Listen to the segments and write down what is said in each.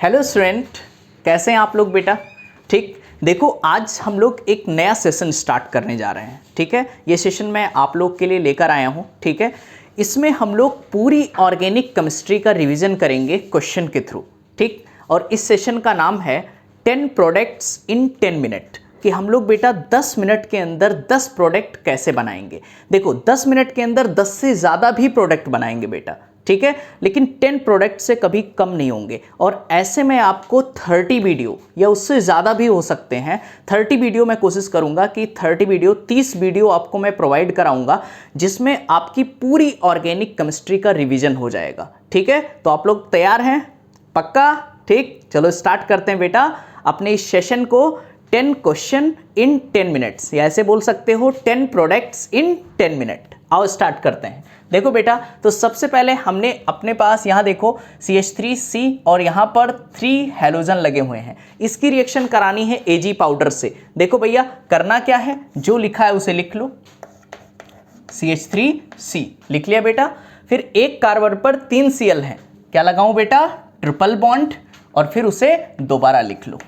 Hello student, कैसे हैं आप लोग बेटा। ठीक, देखो आज हम लोग एक नया सेशन स्टार्ट करने जा रहे हैं। ठीक है, ये सेशन मैं आप लोग के लिए लेकर आया हूँ। ठीक है, इसमें हम लोग पूरी ऑर्गेनिक केमिस्ट्री का रिवीजन करेंगे क्वेश्चन के थ्रू। ठीक, और इस सेशन का नाम है 10 प्रोडक्ट्स इन 10 मिनट, कि हम लोग बेटा 10 मिनट के अंदर 10 प्रोडक्ट कैसे बनाएंगे। देखो 10 मिनट के अंदर 10 से ज़्यादा भी प्रोडक्ट बनाएंगे बेटा, ठीक है, लेकिन 10 प्रोडक्ट से कभी कम नहीं होंगे। और ऐसे में आपको 30 वीडियो या उससे ज़्यादा भी हो सकते हैं। 30 वीडियो मैं कोशिश करूंगा कि 30 वीडियो आपको मैं प्रोवाइड कराऊंगा, जिसमें आपकी पूरी ऑर्गेनिक केमिस्ट्री का रिवीजन हो जाएगा। ठीक है, तो आप लोग तैयार हैं? पक्का? ठीक, चलो स्टार्ट करते हैं बेटा अपने इस सेशन को। 10 क्वेश्चन इन 10 मिनट्स, या ऐसे बोल सकते हो 10 प्रोडक्ट्स इन 10 मिनट। आओ स्टार्ट करते हैं। देखो बेटा, तो सबसे पहले हमने अपने पास यहाँ देखो CH3C और यहाँ पर 3 हैलोजन लगे हुए हैं। इसकी रिएक्शन करानी है Ag पाउडर से। देखो भैया, करना क्या है, जो लिखा है उसे लिख लो। CH3C लिख लिया बेटा। फिर एक कार्बन पर 3 Cl हैं, क्या लगाऊं बेटा, ट्रिपल बॉन्ड, और फिर उसे दोबारा लिख लो।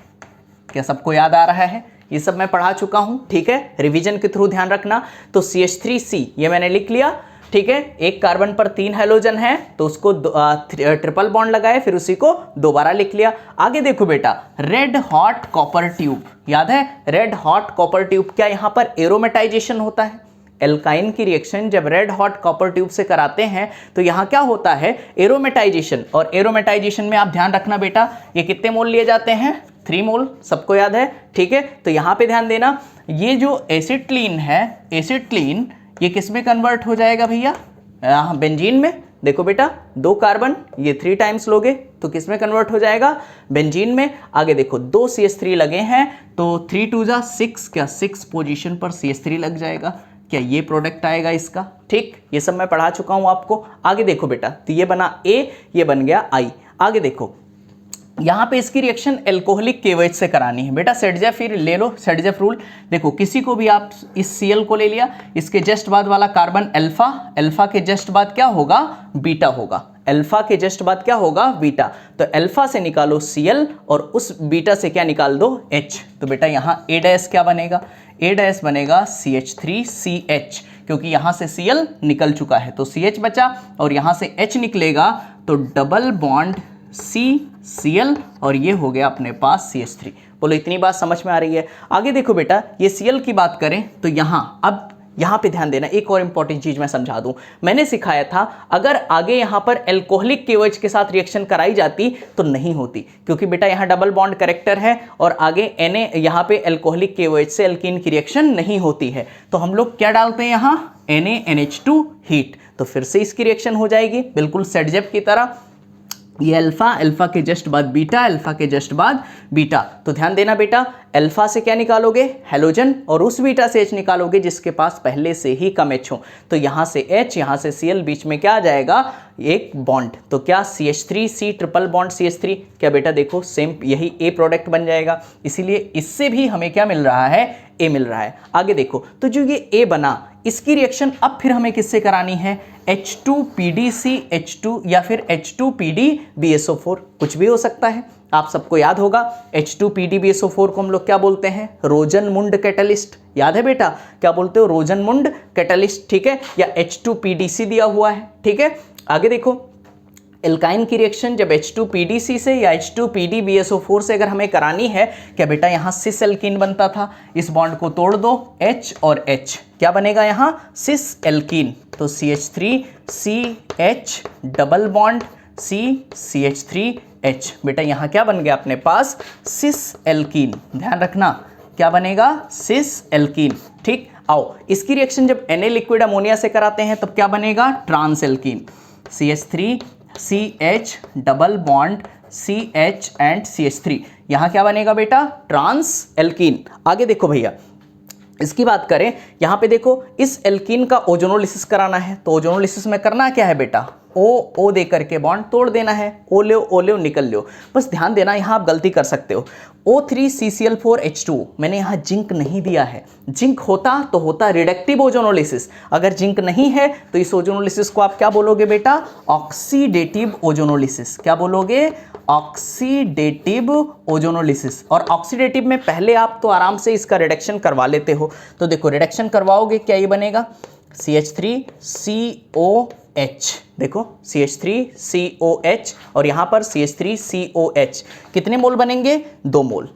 क्या सबको याद आ रहा है? ये सब मैं पढ़ा चुका हूं। ठीक है, रिवीजन के थ्रू ध्यान रखना। तो CH3C ये मैंने लिख लिया। ठीक है, एक कार्बन पर 3 हैलोजन है तो उसको ट्रिपल बॉन्ड लगाए, फिर उसी को दोबारा लिख लिया। आगे देखो बेटा, रेड हॉट कॉपर ट्यूब, याद है रेड हॉट कॉपर ट्यूब, क्या यहां पर एरोमेटाइजेशन होता है? एल्काइन की रिएक्शन जब रेड हॉट कॉपर ट्यूब से कराते हैं तो यहां क्या होता है, एरोमेटाइजेशन। और एरोमेटाइजेशन में आप ध्यान रखना बेटा, ये कितने मोल लिए जाते हैं, 3 मोल, सबको याद है। ठीक है, तो यहां पे ध्यान देना, ये जो एसिटिलीन है, एसिटिलीन ये किस में कन्वर्ट हो जाएगा भैया, बेंजीन में। देखो बेटा 2 कार्बन, ये 3 टाइम्स लोगे तो किस में कन्वर्ट हो जाएगा, बेंजीन में। आगे देखो 2 CH3 लगे हैं तो 3 2 जा 6, क्या 6 पोजीशन पर CH3 लग जाएगा, क्या ये प्रोडक्ट आएगा इसका। ठीक, ये सब मैं पढ़ा चुका हूं आपको। आगे देखो बेटा, तो ये बना A, ये बन गया I। आगे देखो यहाँ पे इसकी रिएक्शन एल्कोहलिक KOH से करानी है बेटा। सेडजेफ फिर ले लो, सेडजेफ रूल। देखो किसी को भी आप इस Cl को ले लिया, इसके जस्ट बाद वाला कार्बन अल्फा, अल्फा के जस्ट बाद क्या होगा, बीटा होगा। अल्फा के जस्ट बाद क्या होगा, बीटा। तो अल्फा से निकालो Cl और उस बीटा से क्या निकाल दो, H। तो बेटा यहाँ A' क्या बनेगा, A' बनेगा CH3CH, क्योंकि यहाँ से Cl निकल चुका है तो CH बचा, और यहाँ से H निकलेगा तो डबल बॉन्ड CCl, और ये हो गया अपने पास CH3। बोलो इतनी बात समझ में आ रही है? आगे देखो बेटा, ये Cl की बात करें तो यहाँ पे ध्यान देना, एक और इंपॉर्टेंट चीज मैं समझा दूं। मैंने सिखाया था अगर आगे यहाँ पर एल्कोहलिक KOH के साथ रिएक्शन कराई जाती तो नहीं होती, क्योंकि बेटा यहाँ डबल बॉन्ड करेक्टर है और आगे Na यहाँ पे एल्कोहलिक KOH से एल्कीन की रिएक्शन नहीं होती है। तो हम लोग क्या डालते हैं यहाँ, NaNH2 हीट, तो फिर से इसकी रिएक्शन हो जाएगी बिल्कुल सेडजेफ की तरह। ये अल्फा, अल्फा के जस्ट बाद बीटा, अल्फा के जस्ट बाद बीटा। तो ध्यान देना बेटा, अल्फा से क्या निकालोगे, हैलोजन, और उस बीटा से H निकालोगे जिसके पास पहले से ही कम H हो। तो यहाँ से H, यहाँ से Cl, बीच में क्या आ जाएगा, एक बॉन्ड। तो क्या CH3C ट्रिपल बॉन्ड CH3, क्या बेटा देखो सेम यही A प्रोडक्ट बन जाएगा। इसीलिए इससे भी हमें क्या मिल रहा है, A मिल रहा है। आगे देखो, तो जो ये A बना, इसकी रिएक्शन अब फिर हमें किससे करानी है, H2PDCH2 या फिर H2PDBSO4, कुछ भी हो सकता है। आप सबको याद होगा H2PDBSO4 को हम लोग क्या बोलते हैं, रोजनमुंड कैटलिस्ट। याद है बेटा, क्या बोलते हो, रोजनमुंड कैटलिस्ट। ठीक है, या H2PDC दिया हुआ है। ठीक है, आगे देखो, एल्काइन की रिएक्शन जब H2PDC से या H2PDBSO4 से अगर हमें करानी है, क्या बेटा यहाँ सिस एल्कीन बनता था, इस बॉन्ड को तोड़ दो, H और H, क्या बनेगा यहाँ, सिस एल्कीन। तो CH3CH डबल बॉन्ड CCH3H, बेटा यहाँ क्या बन गया अपने पास, सिस एल्कीन। ध्यान रखना क्या बनेगा, सिस एल्कीन। ठीक, आओ इसकी रिएक्शन जब Na लिक्विड अमोनिया से कराते हैं तब क्या बनेगा, trans alkene. CH3CH double bond CH and CH3, यहाँ क्या बनेगा बेटा, ट्रांस एल्कीन। आगे देखो भैया, इसकी बात करें, यहाँ पे देखो इस एल्कीन का ओजोनोलिसिस कराना है, तो ओजोनोलिसिस में करना क्या है बेटा, ओ दे करके बॉन्ड तोड़ देना है, ओ ले निकल लो। बस ध्यान देना, यहाँ आप गलती कर सकते हो, O3CCl4H2, मैंने यहाँ जिंक नहीं दिया है। जिंक होता तो होता रिडक्टिव ओजोनोलिसिस, अगर जिंक नहीं है तो इस ओजोनोलिसिस को आप क्या बोलोगे बेटा, ऑक्सीडेटिव ओजोनोलिसिस। क्या बोलोगे, ऑक्सीडेटिव ओजोनोलिसिस। और ऑक्सीडेटिव में पहले आप तो आराम से इसका रिडक्शन करवा लेते हो, तो देखो रिडक्शन करवाओगे क्या ये बनेगा CH3COH, देखो CH3COH और यहाँ पर CH3COH, कितने मोल बनेंगे 2 मोल।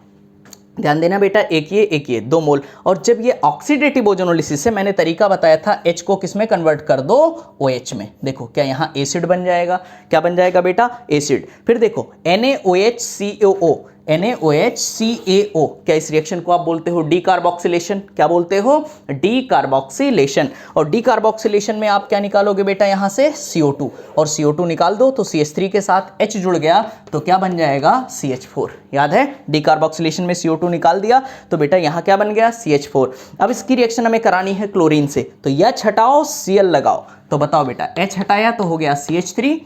ध्यान देना बेटा, एक ये 2 मोल। और जब ये ऑक्सीडेटिव ओजोनोलिसिस से मैंने तरीका बताया था H को किस में कन्वर्ट कर दो OH में, देखो क्या यहाँ एसिड बन जाएगा, क्या बन जाएगा बेटा एसिड। फिर देखो NaOH CaO, क्या इस रिएक्शन को आप बोलते हो डीकार्बोक्सिलेशन, क्या बोलते हो डीकार्बोक्सिलेशन। और डीकार्बोक्सिलेशन में आप क्या निकालोगे बेटा यहाँ से CO2, और CO2 निकाल दो तो CH3 के साथ H जुड़ गया तो क्या बन जाएगा CH4। याद है, डीकार्बोक्सिलेशन में CO2 निकाल दिया तो बेटा यहाँ क्या बन गया CH4। अब इसकी रिएक्शन हमें करानी है क्लोरीन से, तो H हटाओ Cl लगाओ, तो बताओ बेटा H हटाया तो हो गया CH3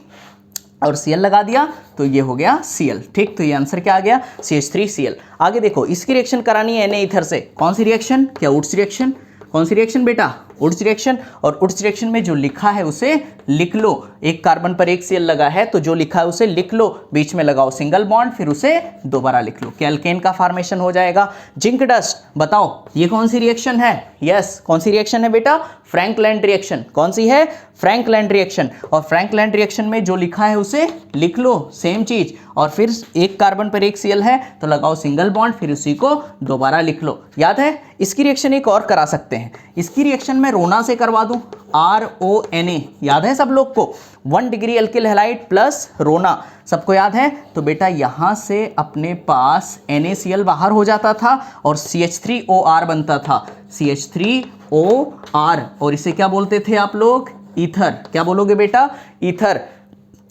और Cl लगा दिया तो ये हो गया Cl। ठीक, तो ये आंसर क्या आ गया CH3Cl। आगे देखो इसकी रिएक्शन करानी है Na ईथर से, कौन सी रिएक्शन, क्या वुड्स रिएक्शन, कौन सी रिएक्शन बेटा वुड्स रिएक्शन। और वुड्स रिएक्शन में जो लिखा है उसे लिख लो, एक कार्बन पर एक Cl लगा है तो जो लिखा है उसे लिख लो, बीच में लगाओ सिंगल बॉन्ड, फिर उसे दोबारा लिख लो, क्या एल्केन का फॉर्मेशन हो जाएगा। जिंक डस्ट, बताओ ये कौन सी रिएक्शन है, यस कौन सी रिएक्शन है बेटा फ्रैंकलैंड रिएक्शन, कौन सी है फ्रैंकलैंड रिएक्शन। और फ्रैंकलैंड रिएक्शन में जो लिखा है उसे लिख लो, सेम चीज, और फिर एक कार्बन पर एक Cl है तो लगाओ सिंगल बॉन्ड, फिर उसी को दोबारा लिख लो। याद है, इसकी रिएक्शन एक और करा सकते हैं, इसकी रिएक्शन मैं रोना से करवा दूं, RONA, याद है सब लोग को, 1 डिग्री एल्किल हैलाइड प्लस रोना, सबको याद है। तो बेटा यहां से अपने पास NaCl बाहर हो जाता था और CH3OR बनता था, CH3OR, और इसे क्या बोलते थे आप लोग ईथर, क्या बोलोगे बेटा ईथर,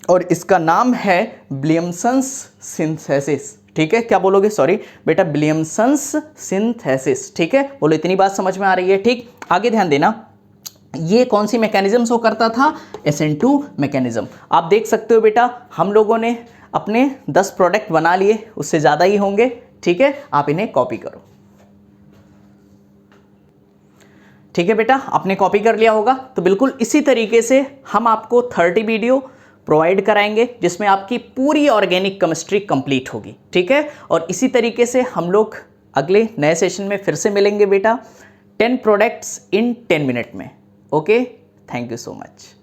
और इसका नाम है विलियमसन्स सिंथेसिस। ठीक है, क्या बोलोगे, सॉरी बेटा विलियमसन्स सिंथेसिस। ठीक है, बोलो इतनी बात समझ में आ रही है। ठीक, आगे ध्यान देना, ये कौन सी मैकेनिज्म शो करता था, SN2 मैकेनिज्म। आप देख सकते हो बेटा हम लोगों ने अपने 10 प्रोडक्ट बना लिए, उससे ज़्यादा ही होंगे। ठीक है, आप इन्हें कॉपी करो। ठीक है बेटा, आपने कॉपी कर लिया होगा, तो बिल्कुल इसी तरीके से हम आपको 30 वीडियो प्रोवाइड कराएंगे जिसमें आपकी पूरी ऑर्गेनिक केमिस्ट्री कंप्लीट होगी। ठीक है, और इसी तरीके से हम लोग अगले नए सेशन में फिर से मिलेंगे बेटा, 10 प्रोडक्ट्स इन 10 मिनट में। Okay, thank you so much.